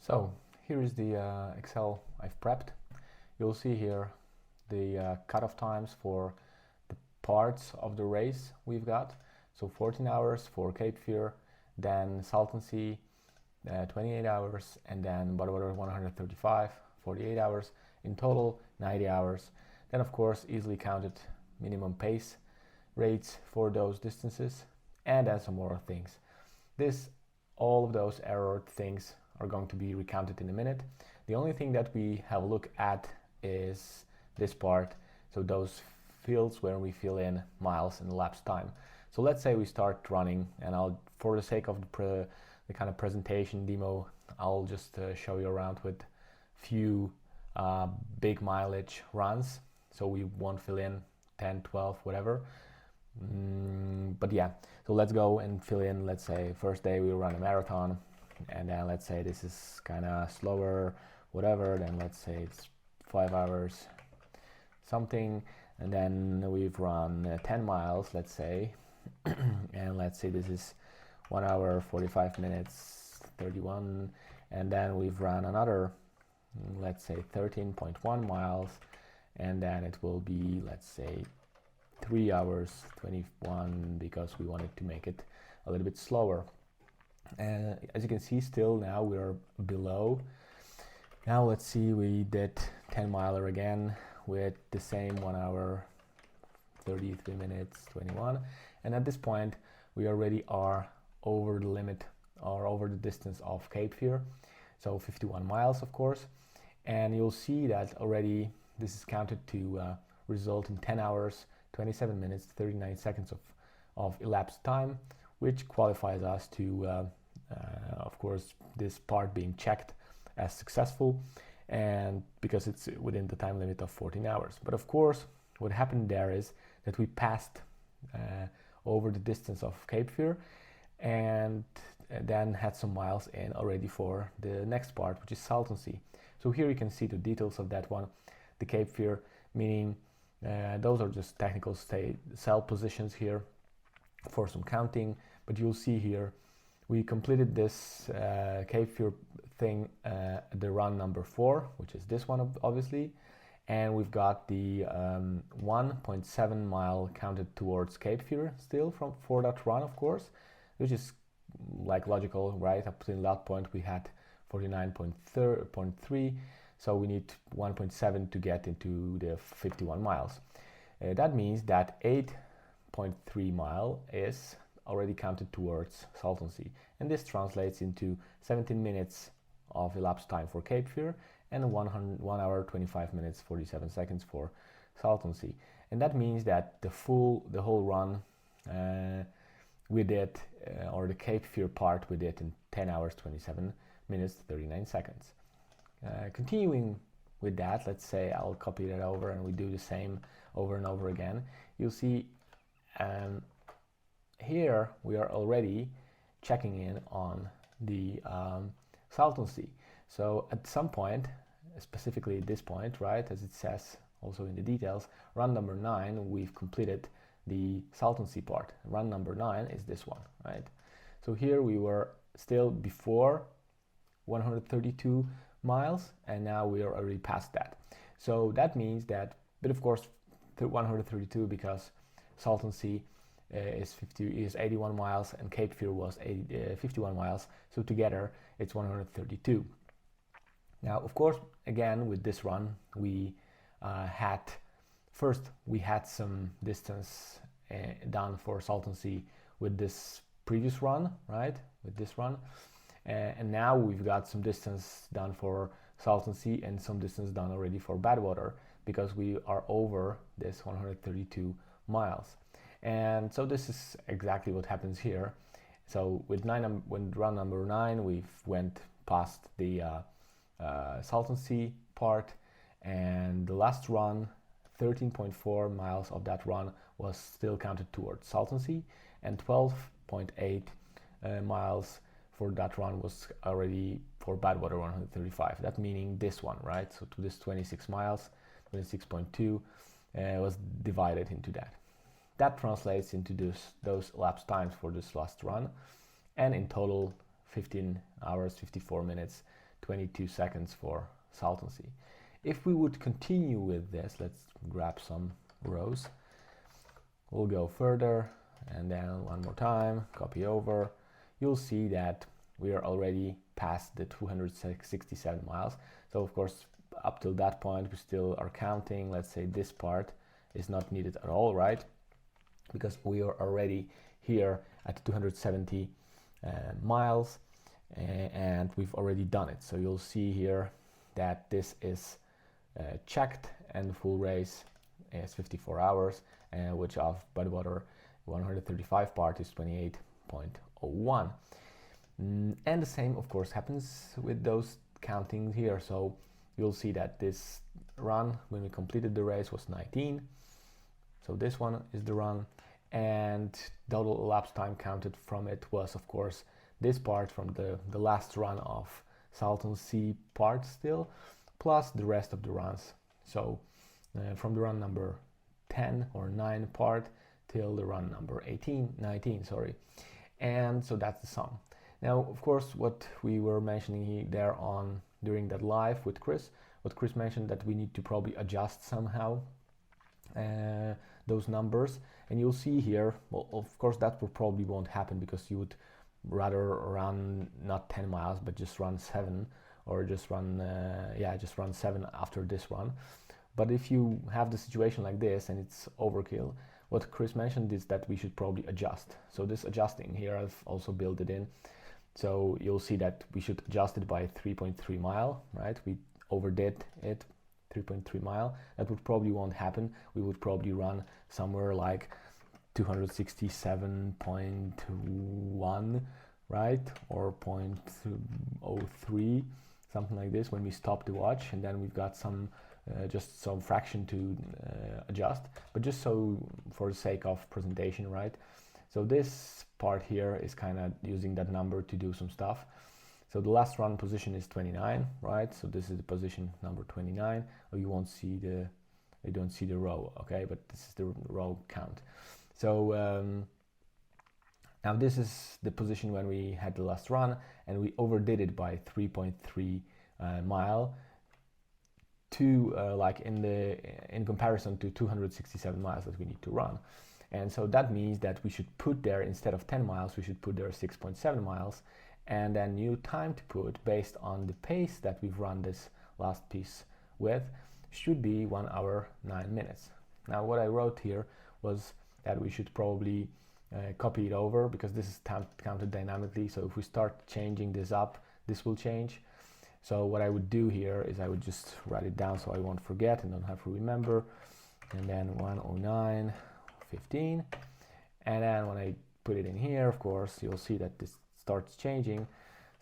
So here is the Excel I've prepped. You'll see here the cutoff times for the parts of the race we've got. So 14 hours for Cape Fear, then Salton Sea 28 hours, and then Badwater 135, 48 hours. In total 90 hours. Then of course easily counted minimum pace rates for those distances, and then some more things. All of those error things are going to be recounted in a minute. The only thing that we have a look at is this part, so those fields where we fill in miles and elapsed time. So let's say we start running, and for the sake of the kind of presentation demo, I'll just show you around with few big mileage runs, so we won't fill in 10, 12, whatever. But yeah, so let's go and fill in. Let's say first day we run a marathon, and then let's say this is kind of slower, whatever, then let's say it's 5 hours something, and then we've run 10 miles, let's say, and let's say this is 1 hour 45 minutes 31, and then we've run another, let's say 13.1 miles, and then it will be, let's say 3 hours 21, because we wanted to make it a little bit slower. And as you can see, still now we're below. Now let's see, we did 10 miler again with the same 1 hour 33 minutes 21, and at this point we already are over the limit, or over the distance of Cape Fear, so 51 miles of course. And you'll see that already this is counted to result in 10 hours 27 minutes 39 seconds of elapsed time, which qualifies us to of course this part being checked as successful, and because it's within the time limit of 14 hours. But of course what happened there is that we passed over the distance of Cape Fear, and then had some miles in already for the next part, which is Salton Sea. So here you can see the details of that one. The Cape Fear, meaning those are just technical cell positions here for some counting, but you'll see here we completed this Cape Fear thing, the run number 4, which is this one obviously, and we've got the 1.7 mile counted towards Cape Fear still for that run, of course, which is like logical, right? Up to that point we had 49.3, so we need 1.7 to get into the 51 miles. That means that 8.3 mile is already counted towards Salton Sea, and this translates into 17 minutes of elapsed time for Cape Fear and 1 hour 25 minutes 47 seconds for Salton Sea. And that means that the whole run we did, or the Cape Fear part we did in 10 hours 27 minutes 39 seconds. Continuing with that, let's say I'll copy that over and we do the same over and over again. You'll see here we are already checking in on the Salton Sea. So at some point, specifically at this point, right, as it says also in the details, run number 9, we've completed the Salton Sea part. Run number 9 is this one, right? So here we were still before 132 miles, and now we are already past that. So that means that, but of course 132 because Salton Sea is 81 miles and Cape Fear was 51 miles, so together it's 132. Now of course again with this run we had some distance done for Salton Sea with this previous run, right, with this run, and now we've got some distance done for Salton Sea and some distance done already for Badwater, because we are over this 132 miles. And so this is exactly what happens here. So with run number 9 we've went past the Salton Sea part, and the last run 13.4 miles of that run was still counted towards Salton Sea, and 12.8 miles for that run was already for Badwater 135. That meaning this one, right? So to this 26 miles, 26.2 was divided into that. That translates into those elapsed times for this last run, and in total 15 hours 54 minutes 22 seconds for Salton Sea. If we would continue with this, let's grab some rows. We'll go further and then one more time, copy over. You'll see that we are already past the 267 miles. So of course, up till that point, we still are counting. Let's say this part is not needed at all, right? Because we are already here at 270 miles and we've already done it. So you'll see here that this is checked and the full race is 54 hours, which of Badwater 135 part is 28.01. And the same of course happens with those counting here. So you'll see that this run when we completed the race was 19. So this one is the run, and total elapsed time counted from it was of course this part from the last run of Salton Sea part still, plus the rest of the runs. So from the run number 10 or 9 part till the run number 19, sorry. And so that's the sum. Now, of course, what we were mentioning there on during that live with Chris, what Chris mentioned that we need to probably adjust somehow those numbers. And you'll see here, well, of course, that probably won't happen because you would rather run not 10 miles, but just run 7 or just run, just run 7 after this run. But if you have the situation like this and it's overkill, what Chris mentioned is that we should probably adjust. So this adjusting here, I've also built it in. So you'll see that we should adjust it by 3.3 mile, right? We overdid it, 3.3 mile. That would probably won't happen. We would probably run somewhere like 267.1, right? Or 0.03, something like this when we stop the watch, and then we've got some just some fraction to adjust, but just so for the sake of presentation, right? So this part here is kind of using that number to do some stuff. So the last run position is 29, right? So this is the position number 29. Oh, you don't see the row, okay? But this is the row count. So now this is the position when we had the last run, and we overdid it by 3.3 mile to like in comparison to 267 miles that we need to run. And so that means that we should put there, instead of 10 miles, we should put there 6.7 miles. And then new time to put based on the pace that we've run this last piece with should be 1 hour 9 minutes. Now what I wrote here was that we should probably copy it over because this is counted dynamically. So if we start changing this up, this will change. So what I would do here is I would just write it down so I won't forget and don't have to remember. And then 109.15. And then when I put it in here, of course, you'll see that this starts changing,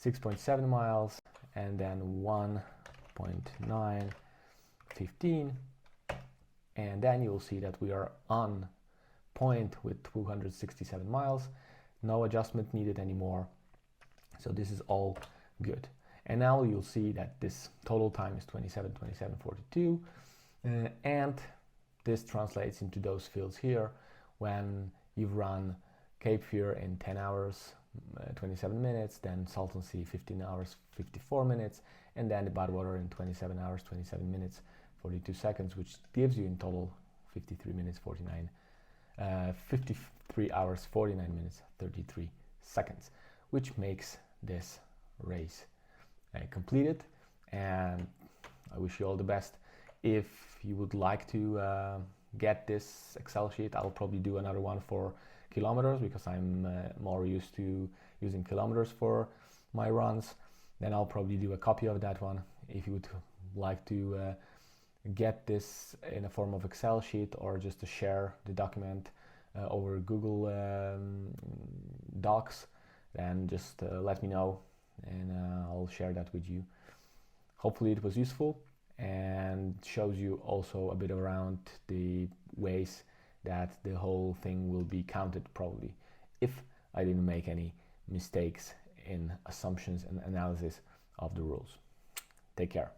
6.7 miles and then 1.915. And then you'll see that we are on point with 267 miles. No adjustment needed anymore. So this is all good. And now you'll see that this total time is 27:27:42, and this translates into those fields here when you've run Cape Fear in 10 hours 27 minutes, then Salton Sea 15 hours 54 minutes, and then the Badwater in 27 hours 27 minutes 42 seconds, which gives you in total 53 hours 49 minutes 33 seconds, which makes this race completed. And I wish you all the best. If you would like to get this Excel sheet, I'll probably do another one for kilometers because I'm more used to using kilometers for my runs. Then I'll probably do a copy of that one. If you would like to get this in a form of Excel sheet or just to share the document over Google Docs, then just let me know and I'll share that with you. Hopefully it was useful and shows you also a bit around the ways that the whole thing will be counted, probably, if I didn't make any mistakes in assumptions and analysis of the rules. Take care.